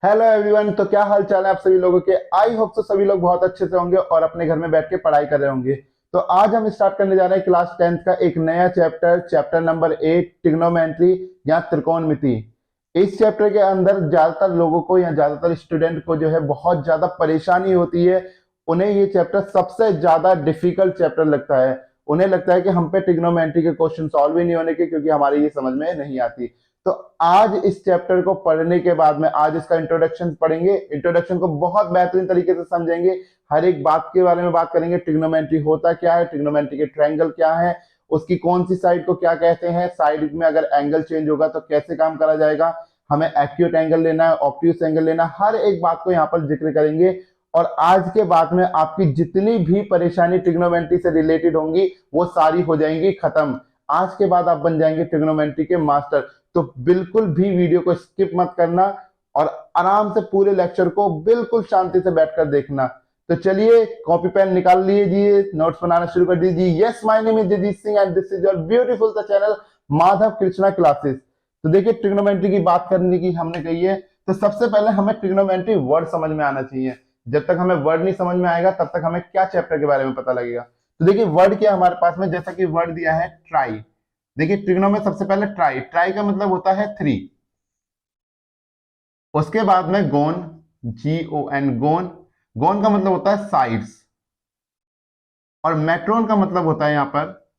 Hello everyone. तो क्या हाल चाल है आप सभी लोगों के। आई होप तो सभी लोग बहुत अच्छे से होंगे और अपने घर में बैठ के पढ़ाई कर रहे होंगे। तो आज हम स्टार्ट करने जा रहे हैं क्लास 10th का एक नया चैप्टर, चैप्टर नंबर 8, ट्रिग्नोमेट्री या त्रिकोणमिति। इस चैप्टर के अंदर ज्यादातर लोगों को या ज्यादातर स्टूडेंट को जो है बहुत ज्यादा परेशानी होती है। उन्हें ये चैप्टर सबसे ज्यादा डिफिकल्ट चैप्टर लगता है। उन्हें लगता है कि हम पे ट्रिग्नोमेट्री के क्वेश्चन सॉल्व ही नहीं होने के, क्योंकि हमारी ये समझ में नहीं आती। तो आज इस चैप्टर को पढ़ने के बाद में आज इसका इंट्रोडक्शन पढ़ेंगे। इंट्रोडक्शन को बहुत बेहतरीन तरीके से समझेंगे। हर एक बात के बारे में बात करेंगे। ट्रिग्नोमेट्री होता क्या है, ट्रिग्नोमेट्री के ट्रायंगल क्या है, उसकी कौन सी साइड को क्या कहते हैं, साइड में अगर एंगल चेंज होगा तो कैसे काम करा जाएगा, हमें एक्यूट एंगल लेना है, ऑब्ट्यूस एंगल लेना है, हर एक बात को यहाँ पर जिक्र करेंगे। और आज के बाद में आपकी जितनी भी परेशानी ट्रिग्नोमेट्री से रिलेटेड होंगी वो सारी हो जाएंगी खत्म। आज के बाद आप बन जाएंगे ट्रिग्नोमेट्री के मास्टर। तो बिल्कुल भी वीडियो को स्किप मत करना और आराम से पूरे लेक्चर को बिल्कुल शांति से बैठकर देखना। तो चलिए कॉपी पेन निकाल लीजिए, नोट्स बनाना शुरू कर दीजिए। Yes, my name is Jagjit Singh and this is your beautiful the channel Madhav Krishna classes. तो देखिए, ट्रिग्नोमेट्री की बात करने की हमने कही है, तो सबसे पहले हमें ट्रिग्नोमेट्री वर्ड समझ में आना चाहिए। जब तक हमें वर्ड नहीं समझ में आएगा तब तक हमें क्या चैप्टर के बारे में पता लगेगा। तो देखिए वर्ड क्या हमारे पास में, जैसा कि वर्ड दिया है ट्राई। देखिए ट्रिग्नो में सबसे पहले ट्राई, ट्राई का मतलब होता है 3। उसके बाद में गोन, GON, गोन, गोन का मतलब होता है साइड्स। और मेट्रोन का मतलब होता है यहां पर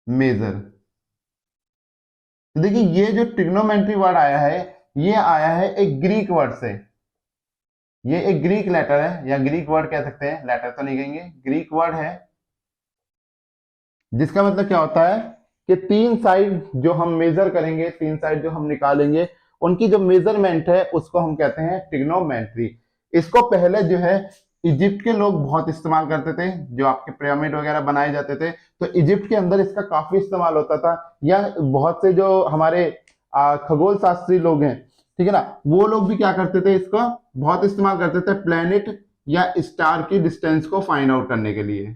मेजर। तो देखिए ये जो ट्रिग्नोमेट्री वर्ड आया है, ये आया है एक ग्रीक वर्ड से। ये एक ग्रीक लेटर है या ग्रीक वर्ड कह सकते हैं, लेटर तो नहीं कहेंगे, ग्रीक वर्ड है। जिसका मतलब क्या होता है कि 3 साइड जो हम मेजर करेंगे, 3 साइड जो हम निकालेंगे, उनकी जो मेजरमेंट है उसको हम कहते हैं ट्रिग्नोमेट्री। इसको पहले जो है इजिप्ट के लोग बहुत इस्तेमाल करते थे। जो आपके पिरामिड वगैरह बनाए जाते थे तो इजिप्ट के अंदर इसका काफी इस्तेमाल होता था। या बहुत से जो हमारे खगोल शास्त्री लोग हैं, ठीक है ना, वो लोग भी क्या करते थे, इसको बहुत इस्तेमाल करते थे प्लेनेट या स्टार की डिस्टेंस को फाइंड आउट करने के लिए।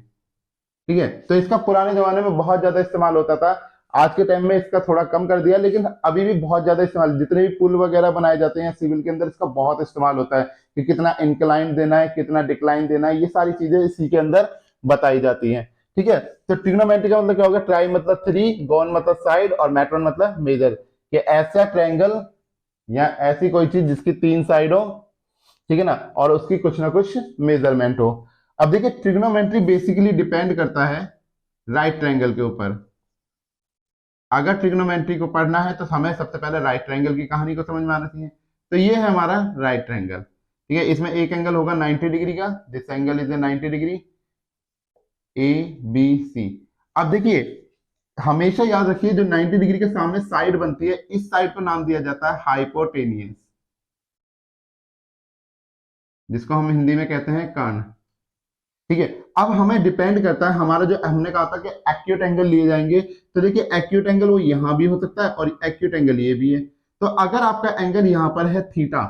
ठीक है, तो इसका पुराने जमाने में बहुत ज्यादा इस्तेमाल होता था। आज के टाइम में इसका थोड़ा कम कर दिया, लेकिन अभी भी बहुत ज्यादा इस्तेमाल, जितने भी पुल वगैरह बनाए जाते हैं सिविल के अंदर, इसका बहुत इस्तेमाल होता है कि कितना इंक्लाइन देना है, कितना डिक्लाइन देना है, ये सारी चीजें इसी के अंदर बताई जाती हैं। ठीक है, तो ट्रिग्नोमेट्री का मतलब क्या होगा, ट्राई मतलब 3, गोन मतलब साइड और मैट्रोन मतलब मेजर। कि ऐसा ट्रायंगल या ऐसी कोई चीज जिसकी 3 साइड हो, ठीक है ना, और उसकी कुछ ना कुछ मेजरमेंट हो। अब देखिए ट्रिग्नोमेट्री बेसिकली डिपेंड करता है राइट ट्रायंगल के ऊपर। अगर ट्रिग्नोमेट्री को पढ़ना है तो हमें सबसे पहले राइट ट्रायंगल की कहानी को समझ में आना चाहिए। तो ये है हमारा राइट ट्रायंगल। ठीक है, इसमें एक एंगल होगा 90 डिग्री का, this angle is a 90 degree, ABC। अब देखिए हमेशा याद रखिए, जो 90 डिग्री के सामने साइड बनती है, इस साइड को नाम दिया जाता है हाइपोटेनियस, जिसको हम हिंदी में कहते हैं कर्ण। ठीक है, अब हमें डिपेंड करता है हमारा, जो हमने कहा था कि एक्यूट एंगल लिए जाएंगे। तो देखिए एक्यूट एंगल वो यहां भी हो सकता है और एक्यूट एंगल ये भी है। तो अगर आपका एंगल यहां पर है थीटा,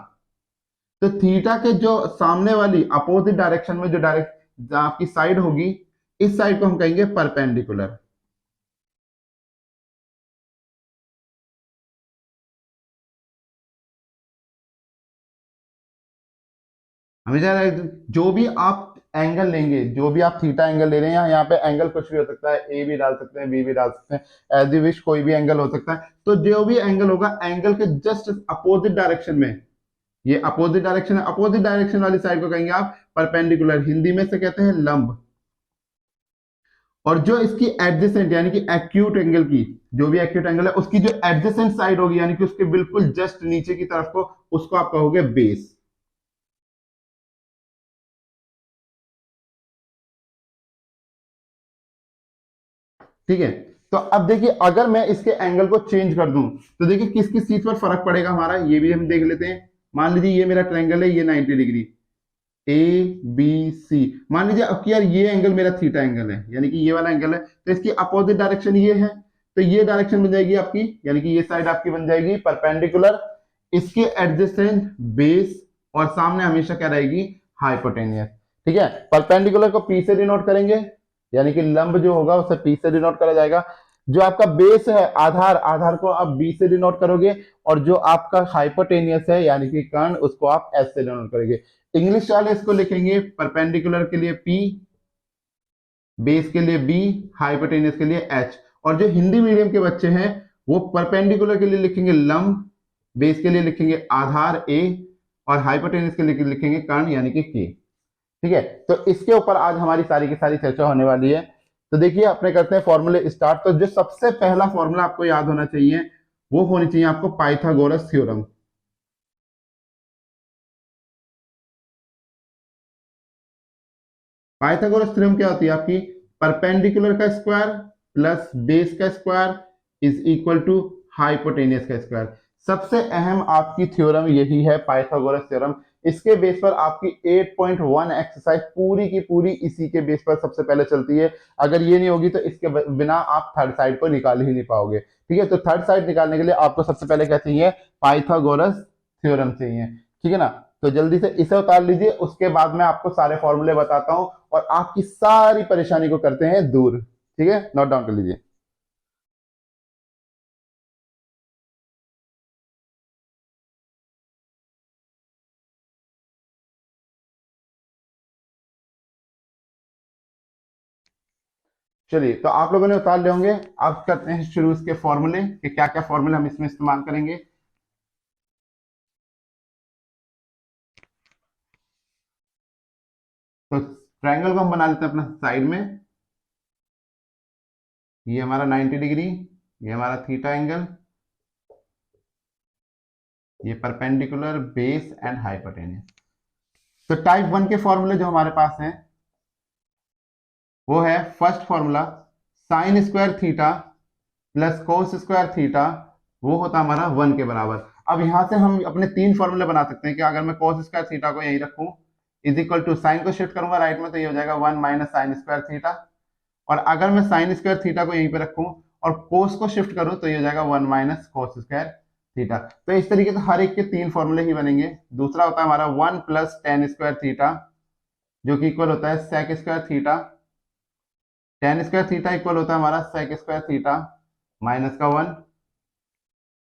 तो थीटा के जो सामने वाली अपोजिट डायरेक्शन में जो डायरेक्ट आपकी साइड होगी, इस साइड को हम कहेंगे परपेंडिकुलर। हमेशा जो भी आप एंगल लेंगे, जो भी आप थीटा एंगल ले रहे हैं, यहाँ पे एंगल कुछ भी हो सकता है, ए भी डाल सकते हैं, बी भी डाल सकते हैं, एज यू विश, कोई भी एंगल हो सकता है। तो जो भी एंगल होगा, एंगल के जस्ट अपोजिट डायरेक्शन में, ये अपोजिट डायरेक्शन है, अपोजिट डायरेक्शन वाली साइड को कहेंगे आप परपेंडिकुलर, हिंदी में से कहते हैं लंब। और जो इसकी एडजेसेंट यानी कि एक्यूट एंगल की, जो भी एक्यूट एंगल है उसकी जो एडजेसेंट साइड होगी, यानी कि उसके बिल्कुल जस्ट नीचे की तरफ को, उसको आप कहोगे बेस। ठीक है, तो अब देखिए अगर मैं इसके एंगल को चेंज कर दूं, तो देखिए किस किस चीज पर फर्क पड़ेगा हमारा, ये भी हम देख लेते हैं। मान लीजिए ये मेरा ट्रायंगल है, ये 90 डिग्री, ABC। मान लीजिए अब कि यार ये एंगल मेरा थीटा एंगल है, यानी कि ये वाला एंगल है, तो इसकी अपोजिट डायरेक्शन ये है, तो ये डायरेक्शन बन जाएगी आपकी, यानी कि ये साइड आपकी बन जाएगी परपेंडिकुलर, इसके एडजेसेंट बेस, और सामने हमेशा क्या रहेगी, हाइपोटेनियस। ठीक है, परपेंडिकुलर को P से डिनोट करेंगे, यानी कि लंब जो होगा उसे P से डिनोट करा जाएगा। जो आपका बेस है, आधार, आधार को आप बी से डिनोट करोगे, और जो आपका हाइपोटेनियस है यानी कि कर्ण, उसको आप एस से डिनोट करोगे। इंग्लिश वाले इसको लिखेंगे परपेंडिकुलर के लिए पी, बेस के लिए बी, हाइपोटेनियस के लिए एच। और जो हिंदी मीडियम के बच्चे हैं वो परपेंडिकुलर के लिए लिखेंगे लंब, बेस के लिए लिखेंगे आधार ए, और हाइपोटेनियस के लिए लिखेंगे कर्ण यानी कि के। ठीक है, तो इसके ऊपर आज हमारी सारी की सारी चर्चा होने वाली है। तो देखिए अपने करते हैं फॉर्मूले स्टार्ट। तो जो सबसे पहला फॉर्मूला आपको याद होना चाहिए वो होनी चाहिए आपको पाइथागोरस थ्योरम। पाइथागोरस थ्योरम क्या होती है आपकी? परपेंडिकुलर का स्क्वायर प्लस बेस का square is equal to hypotenuse का स्क्वायर। सबसे अहम आपकी थ्योरम यही है पाइथागोरस थ्योरम। इसके बेस पर आपकी 8.1 एक्सरसाइज पूरी की पूरी इसी के बेस पर सबसे पहले चलती है। अगर ये नहीं होगी तो इसके बिना आप थर्ड साइड को निकाल ही नहीं पाओगे। ठीक है, तो थर्ड साइड निकालने के लिए आपको सबसे पहले क्या चाहिए? पाइथागोरस थ्योरम चाहिए। ठीक है ना? तो जल्दी से इसे उतार लीजिए, उसके बाद मैं आपको सारे फॉर्मूले बताता हूं और आपकी सारी परेशानी को करते हैं दूर। ठीक है, नोट डाउन कर लीजिए। चलिए, तो आप लोगों ने उतार लिए होंगे। अब करते हैं शुरू इसके फॉर्मूले कि क्या क्या फॉर्मूले हम इसमें इस्तेमाल करेंगे। तो ट्रायंगल को हम बना लेते हैं अपना साइड में। ये हमारा 90 डिग्री, ये हमारा थीटा एंगल, ये परपेंडिकुलर, बेस एंड हाइपोटेन्यूस। तो टाइप वन के फॉर्मूले जो हमारे पास हैं वो है first formula sine square theta plus cos square theta, वो होता है हमारा 1 के बराबर। अब यहां से हम अपने तीन फॉर्मूले बना सकते हैं कि अगर मैं कोस स्क्वायर थीटा को यहीं रखूं इज इक्वल टू साइन को शिफ्ट करूंगा राइट में तो ये हो जाएगा 1 माइनस साइन स्क्वायर थीटा, और अगर मैं साइन स्क्वायर थीटा को यहीं पे रखूं और कोस को शिफ्ट करूं तो ये हो जाएगा 1 माइनस कोस स्क्वायर थीटा। तो इस तरीके से हर एक के तीन फॉर्मूले ही बनेंगे। दूसरा होता है हमारा 1 प्लस टेन स्क्वायर थीटा जो कि इक्वल होता है sec square theta. Tan square theta equal होता है हमारा सेक स्क्वायर थीटा माइनस का 1,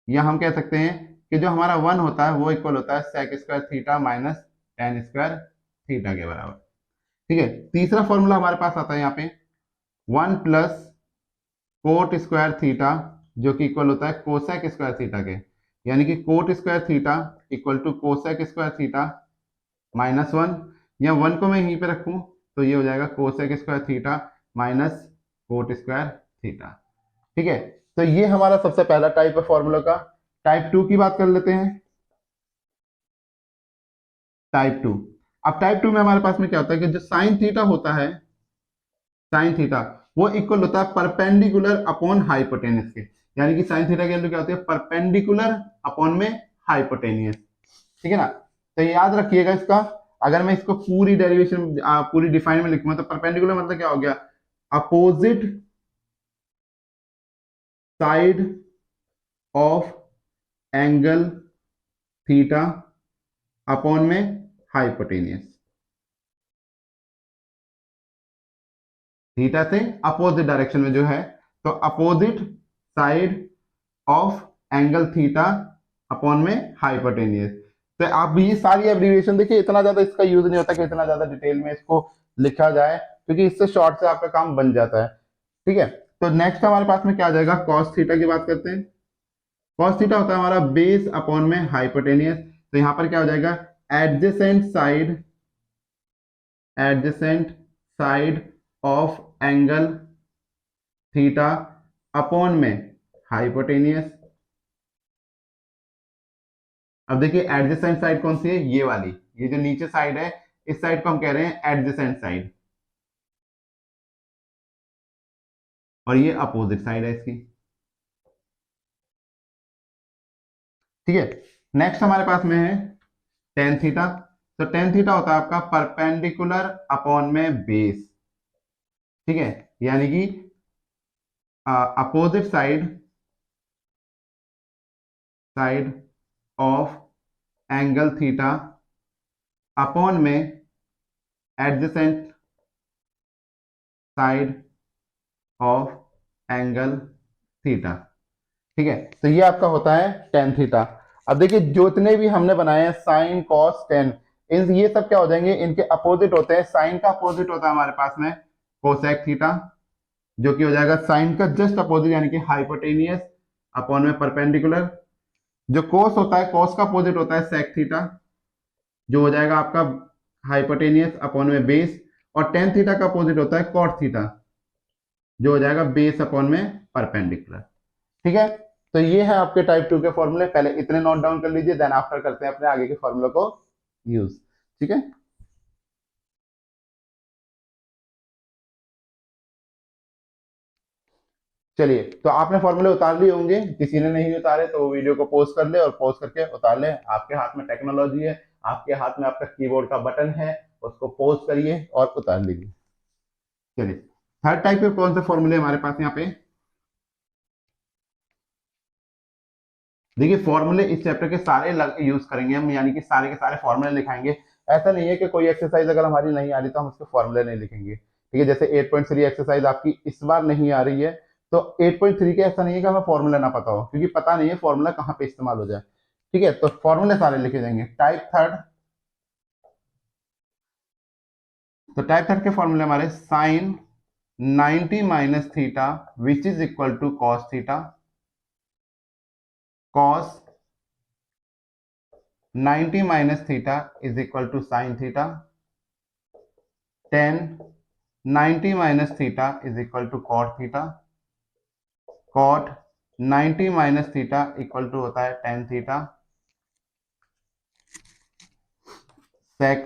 या हम कह सकते हैं कि जो हमारा 1 होता है वो इक्वल होता है sec square theta minus tan square theta के बराबर। ठीक है, तीसरा फॉर्मूला हमारे पास आता है यहाँ पे 1 प्लस कोट स्क्वायर थीटा जो कि इक्वल होता है कोसेक स्क्वायर थीटा के, यानी कि cot square theta equal to cosec square theta minus 1, या 1 को मैं यहीं पे रखूं तो ये हो जाएगा cosec square theta minus cot square theta. ठीक है, तो ये हमारा सबसे पहला टाइप है फॉर्मूला का। टाइप टू की बात कर लेते हैं। टाइप टू, अब टाइप टू में हमारे पास में क्या होता है कि जो साइन थीटा होता है, साइन थीटा वो इक्वल होता है परपेंडिकुलर अपॉन हाइपोटेनियस के, यानी कि साइन थीटा की वैल्यू क्या होती है? परपेंडिकुलर अपॉन में हाइपोटेनियस। ठीक है ना? तो याद रखिएगा इसका। अगर मैं इसको पूरी डेरिवेशन पूरी डिफाइन में लिखूंगा तो परपेंडिकुलर मतलब क्या हो गया? Opposite side of angle theta upon में हाइपोटेनियस। थीटा से अपोजिट डायरेक्शन में जो है, तो opposite side of angle theta upon में हाइपोटेनियस। तो आप ये सारी एब्रिविएशन देखिए, इतना ज्यादा इसका यूज नहीं होता कि इतना ज्यादा डिटेल में इसको लिखा जाए, क्योंकि इससे शॉर्ट से आपका काम बन जाता है। ठीक है, तो नेक्स्ट हमारे पास में क्या आ जाएगा? कॉस थीटा की बात करते हैं। कॉस थीटा होता है हमारा बेस अपॉन में हाइपोटेनियस। तो यहां पर क्या हो जाएगा? Adjacent side, adjacent side of angle theta upon में हाइपोटेनियस। अब देखिए एडजेसेंट साइड कौन सी है? ये वाली, ये जो नीचे साइड है इस साइड को हम कह रहे हैं एडजेसेंट साइड, और ये अपोजिट साइड है इसकी। ठीक है, नेक्स्ट हमारे पास में है टेन थीटा। तो टेन थीटा होता है आपका परपेंडिकुलर अपॉन में बेस। ठीक है, यानी कि opposite side, side of angle theta upon में adjacent side of angle theta. ठीक है, तो ये आपका होता है टेन थीटा। अब देखिए जितने भी हमने बनाए हैं साइन कॉस टेन, इन ये सब क्या हो जाएंगे, इनके अपोजिट होते हैं। साइन का अपोजिट होता है हमारे पास में कोसेक थीटा, जो कि हो जाएगा साइन का जस्ट अपोजिट यानी कि हाइपोटेनियस अपॉन में परपेंडिकुलर। जो कोस होता है, कोस का अपोजिट होता है सेक थीटा, जो हो जाएगा आपका हाइपोटेनियस अपॉन में बेस। और टेन थीटा का अपोजिट होता है कॉट थीटा, जो हो जाएगा बेस अपॉन में परपेंडिकुलर। ठीक है, तो ये है आपके टाइप टू के फॉर्मूले। पहले इतने नोट डाउन कर लीजिए, देन आफ्टर करते हैं अपने आगे के फॉर्मूले को यूज। ठीक है, चलिए, तो आपने फॉर्मूले उतार लिए होंगे, किसी ने नहीं उतारे तो वो वीडियो को पॉज कर ले और पॉज करके उतार ले। आपके हाथ में टेक्नोलॉजी है, आपके हाथ में आपका कीबोर्ड का बटन है, उसको पॉज करिए और उतार लीजिए। चलिए, थर्ड टाइप के कौन से फॉर्मूले हमारे पास यहाँ पे, देखिए फॉर्मूले इस चैप्टर के सारे यूज करेंगे हम, यानी कि सारे के सारे फॉर्मूले लिखाएंगे। ऐसा नहीं है कि कोई एक्सरसाइज अगर हमारी नहीं आ रही तो हम उसके फॉर्मूले नहीं लिखेंगे। ठीक है, जैसे 8.3 एक्सरसाइज आपकी इस बार नहीं आ रही है, तो 8.3 के ऐसा नहीं है कि हमें फॉर्मूला ना पता हो, क्योंकि पता नहीं है फॉर्मूला कहाँ पे इस्तेमाल हो जाए। ठीक है, तो फॉर्मूले सारे लिखे जाएंगे। टाइप थर्ड, तो टाइप थर्ड के फॉर्मूले हमारे sin 90 minus theta which is equal to cos theta, cos 90 minus theta is equal to sin theta, tan 90 minus theta is equal to cot theta, cot 90 minus theta equal to होता है tan theta, sec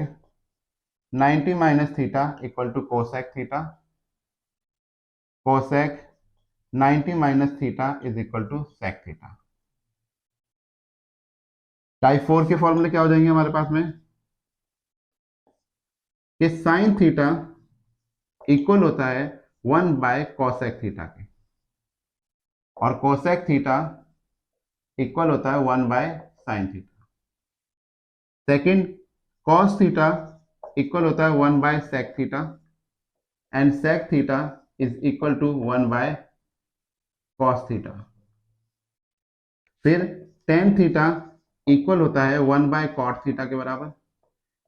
90 minus theta equal to cosec theta, cosec 90 minus theta is equal to sec theta. Type four के फॉर्मूले क्या हो जाएंगे हमारे पास में, कि साइन थीटा इक्वल होता है 1 बाय कॉसेक थीटा के, और कोसेक थीटा इक्वल होता है 1 by sin theta. Second, cos theta equal होता है 1 by sec theta, and sec theta is equal to 1 by cos theta. फिर टेन थीटा इक्वल होता है 1 बाय कॉट थीटा के बराबर,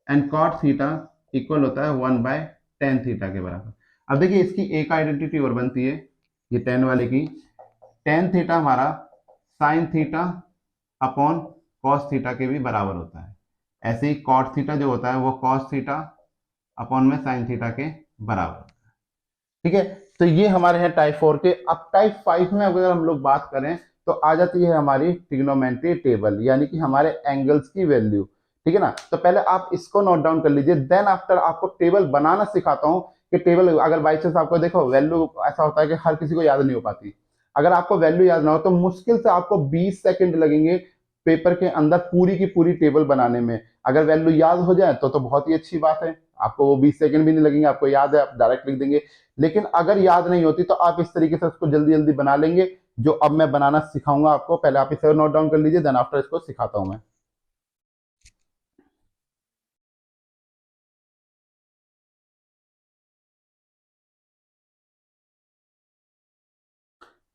एंड कॉट थीटा इक्वल होता है 1 बाय टेन थीटा के बराबर। अब देखिए इसकी एक आइडेंटिटी और बनती है, ये टेन वाले की, टेन थीटा हमारा sine theta upon cos theta के भी बराबर होता है। ऐसे ही कॉट थीटा जो होता है वो कॉस थीटा अपॉन में साइन थीटा के बराबर होता है। ठीक है, तो ये हमारे हैं टाइप फोर के। अब टाइप फाइव में अगर हम लोग बात करें तो आ जाती है हमारी ट्रिग्नोमेट्री टेबल, यानी कि हमारे एंगल्स की वैल्यू। ठीक है ना, तो पहले आप इसको नोट डाउन कर लीजिए, देन आफ्टर आपको टेबल बनाना सिखाता हूं कि टेबल अगर बाई चांस आपको देखो वैल्यू, ऐसा होता है कि हर किसी को याद नहीं हो पाती। अगर आपको वैल्यू याद ना हो तो मुश्किल से आपको 20 सेकंड लगेंगे पेपर के अंदर पूरी की पूरी टेबल बनाने में। अगर वैल्यू याद हो जाए तो बहुत ही अच्छी बात है, आपको वो 20 सेकंड भी नहीं लगेंगे, आपको याद है आप डायरेक्ट लिख देंगे। लेकिन अगर याद नहीं होती तो आप इस तरीके से उसको जल्दी जल्दी बना लेंगे, जो अब मैं बनाना सिखाऊंगा आपको। पहले आप इसे नोट डाउन कर लीजिए, देन आफ्टर इसको सिखाता हूं मैं।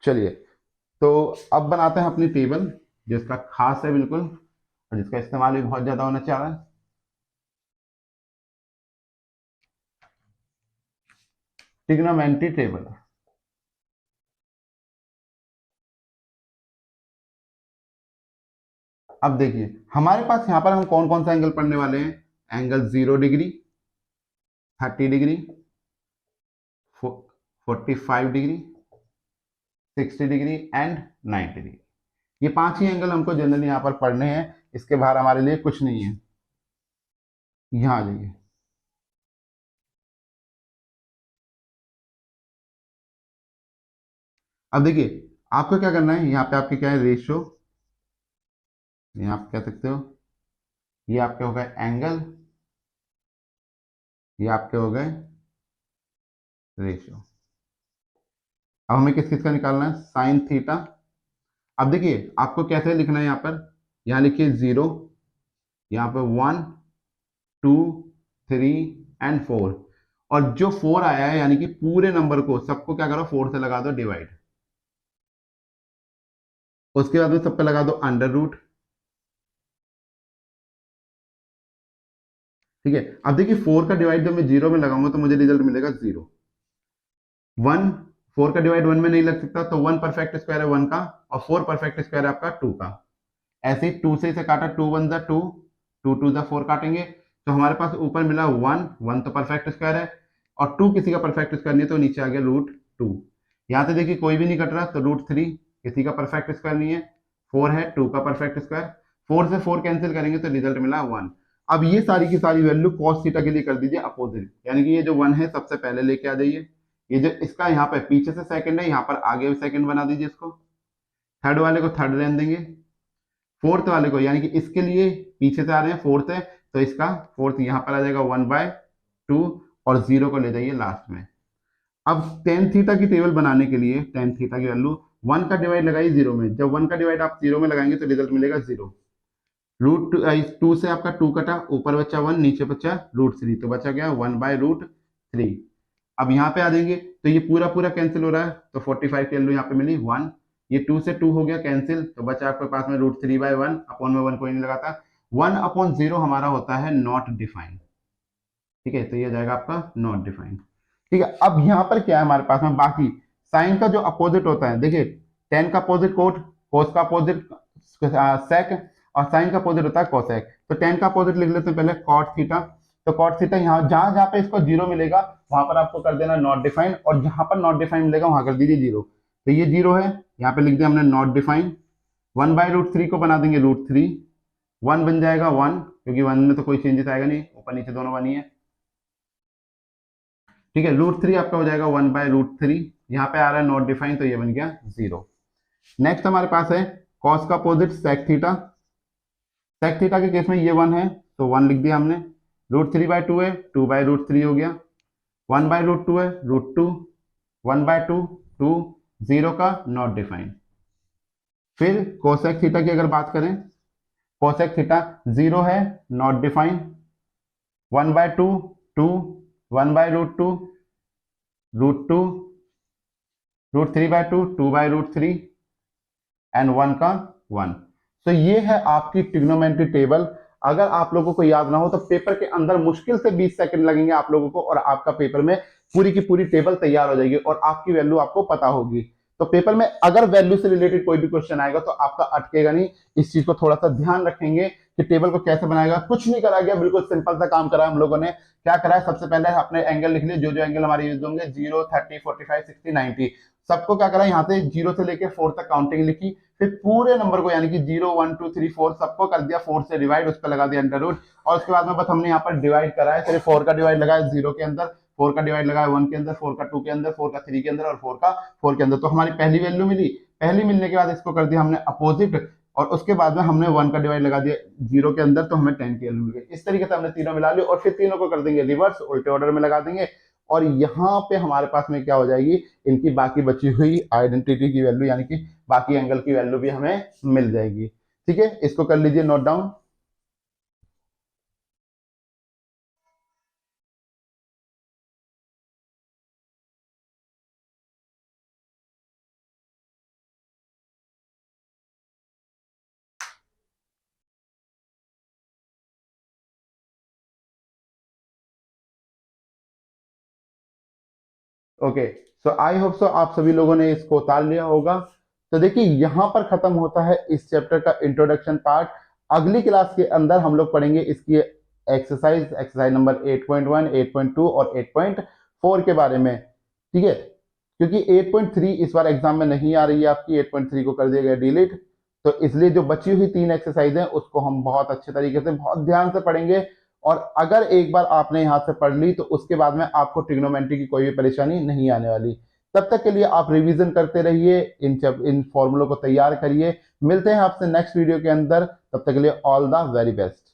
चलिए, तो अब बनाते हैं अपनी टेबल, जिसका खास है बिल्कुल और जिसका इस्तेमाल भी बहुत ज्यादा होना चाह रहा है। Trigonometry table. अब देखिए हमारे पास यहाँ पर हम कौन कौन सा एंगल पढ़ने वाले हैं, angle 0 degree, 30 degree, 45 degree, 60 degree and 90 degree. ये पांच ही एंगल हमको जनरली यहाँ पर पढ़ने हैं, इसके बाहर हमारे लिए कुछ नहीं है। यहाँ आ जाइए, अब देखिए आपको क्या करना है, यहाँ पे आपके क्या है रेशियो, यहाँ आप कह सकते हो ये आपके हो गए एंगल, ये आपके हो गए रेशियो। अब हमें किस किस का निकालना है, साइन थीटा। अब देखिए आपको कैसे लिखना है, यहाँ पर यहाँ लिखिए 0, यहाँ पे 1 2 3 एंड 4, और जो 4 आया है यानी कि पूरे नंबर को सबको क्या करो 4 से लगा दो डिवाइड। उसके बाद में सब पे लगा दो अंडर रूट। ठीक है, अब देखिए 4 का डिवाइड जब मैं जीरो में लगाऊंगा तो मुझे रिजल्ट मिलेगा 0। 1, 4 का डिवाइड 1 में नहीं लग सकता, तो 1 परफेक्ट स्क्वायर है 1 का, और 4 परफेक्ट स्क्वायर है आपका 2 का। ऐसे ही 2 से इसे काटा, 2 1 जा 2, 2 2 जा 4 काटेंगे, तो हमारे पास ऊपर मिला 1, 1 तो परफेक्ट स्क्वायर है, और 2 किसी का परफेक्ट स्क्वायर नहीं है, तो नीचे आ गया √2। यहाँ से देखिए कोई भी नहीं कट रहा, तो √3 किसी का परफेक्ट स्क्वायर नहीं है, 4 है 2 का परफेक्ट स्क्वायर, 4 से 4 कैंसिल करेंगे तो रिजल्ट मिला 1। अब ये सारी की सारी वैल्यू cos थीटा के लिए कर दीजिए अपोजिट, यानी कि ये जो 1 है सबसे पहले लेके आ जाइए, ये जो इसका यहाँ पे पीछे से सेकंड है, यहाँ पर आगे सेकंड बना दीजिए इसको, थर्ड वाले को थर्ड रहने देंगे, फोर्थ वाले को, यानी कि इसके लिए पीछे से आ रहे हैं फोर्थ है, तो इसका फोर्थ यहाँ पर आ जाएगा 1/2, और 0 को ले जाइए लास्ट में। अब टेन थीटा की टेबल बनाने के लिए टेन थीटा की वैल्यू 1 का डिवाइड लगाइए 0 में, जब 1 का डिवाइड आप 0 में लगाएंगे तो रिजल्ट मिलेगा 0। √2 से आपका 2 कटा, ऊपर बचा 1, नीचे बचा √3, तो बचा गया 1/√3। अब यहाँ पे आ जाएंगे तो ये पूरा पूरा कैंसिल हो रहा है, तो 45 की वैल्यू यहाँ पे मिली 1, ये 2 से 2 हो गया कैंसिल, तो बचा आपके पास में √3/1, अपॉन में 1 कोई नहीं लगाता, 1/0 हमारा होता है नॉट डिफाइंड। ठीक है, तो ये जाएगा आपका नॉट डिफाइंड। ठीक है, अब यहाँ पर क्या है हमारे पास में, बाकी साइन का जो अपोजिट होता है, देखिए टेन का अपोजिट कोट, कोस का अपोजिट सेक, और साइन का अपोजिट होता है कोसेक। तो टेन का अपोजिट लिख लेते हैं पहले कॉट थीटा, तो कॉट थीटा यहाँ जहां जहां पे इसको 0 मिलेगा वहां पर आपको कर देना नॉट डिफाइंड, और जहां पर नॉट डिफाइंड मिलेगा वहां कर दीजिए 0। तो ये 0 है, यहाँ पे लिख दिया हमने नॉट डिफाइंड। 1/√3 को बना देंगे √3, 1 बन जाएगा 1, क्योंकि 1 में तो कोई चेंजेस आएगा नहीं, ऊपर नीचे दोनों 1 ही है। ठीक है, √3 आपका हो जाएगा 1/√3, यहाँ पे आ रहा है नॉट डिफाइंड, तो ये बन गया 0। नेक्स्ट हमारे पास है कॉस का opposite sec theta. Sec theta के केस में ये 1 है, तो 1 लिख दिया हमने, √3/2 है, 2/√3 हो गया, 1/√2 है, √2, 1/2, 2, 0 का नॉट डिफाइंड। फिर कोसेक थीटा की अगर बात करें, कोसेक थीटा 0 है, नॉट डिफाइंड, 1/2, 2, 1/√2, √2, √3/2, 2/√3, एंड 1 का 1। तो ये है आपकी ट्रिग्नोमेट्री टेबल। अगर आप लोगों को याद ना हो तो पेपर के अंदर मुश्किल से 20 सेकंड लगेंगे आप लोगों को, और आपका पेपर में पूरी की पूरी टेबल तैयार हो जाएगी और आपकी वैल्यू आपको पता होगी। तो पेपर में अगर वैल्यू से रिलेटेड कोई भी क्वेश्चन आएगा तो आपका अटकेगा नहीं, इस चीज को थोड़ा सा ध्यान रखेंगे कि टेबल को कैसे बनाएगा। कुछ नहीं करा गया, बिल्कुल सिंपल सा काम करा हम लोगों ने। क्या करा है, सबसे पहले अपने एंगल लिख लिए, जो जो एंगल हमारे यूज होंगे, 0, 30, 45, 60, 90, सबको क्या करा, यहाँ से 0 से लेकर 4 तक काउंटिंग लिखी, फिर पूरे नंबर को यानी कि 0, 1, 2, 3, 4 सबको कर दिया 4 से डिवाइड, उस पर लगा दिया अंडर रूट, और उसके बाद में बस हमने यहाँ पर डिवाइड करा है, सिर्फ 4 का डिवाइड लगाया 0 के अंदर, 4 का डिवाइड लगाया 1 के अंदर, 4 का 2 के अंदर, 4 का 3 के अंदर, और 4 का 4 के अंदर। तो हमारी पहली वैल्यू मिली, पहली मिलने के बाद इसको कर दिया हमने अपोजिट, और उसके बाद में हमने 1 का डिवाइड लगा दिया 0 के अंदर, तो हमें 10 की वैल्यू मिल गई। इस तरीके से हमने तीनों मिला लिया, और फिर तीनों को कर देंगे रिवर्स, उल्टे ऑर्डर में लगा देंगे, और यहाँ पे हमारे पास में क्या हो जाएगी, इनकी बाकी बची हुई आइडेंटिटी की वैल्यू यानी कि बाकी एंगल की वैल्यू भी हमें मिल जाएगी। ठीक है, इसको कर लीजिए note down. Okay, so I hope so आप सभी लोगों ने इसको उतार लिया होगा। तो देखिए यहां पर खत्म होता है इस चैप्टर का इंट्रोडक्शन पार्ट। अगली क्लास के अंदर हम लोग पढ़ेंगे इसकी एक्सरसाइज नंबर 8.1, 8.2 और 8.4 के बारे में। ठीक है, क्योंकि 8.3 इस बार एग्जाम में नहीं आ रही है आपकी, 8.3 को कर दिया गया डिलीट, तो इसलिए जो बची हुई 3 एक्सरसाइज हैं उसको हम बहुत अच्छे तरीके से बहुत ध्यान से पढ़ेंगे। और अगर एक बार आपने यहां से पढ़ ली तो उसके बाद में आपको ट्रिग्नोमेट्री की कोई भी परेशानी नहीं आने वाली। तब तक के लिए आप रिवीजन करते रहिए, इन फॉर्मूलों को तैयार करिए। मिलते हैं आपसे नेक्स्ट वीडियो के अंदर, तब तक के लिए ऑल द वेरी बेस्ट।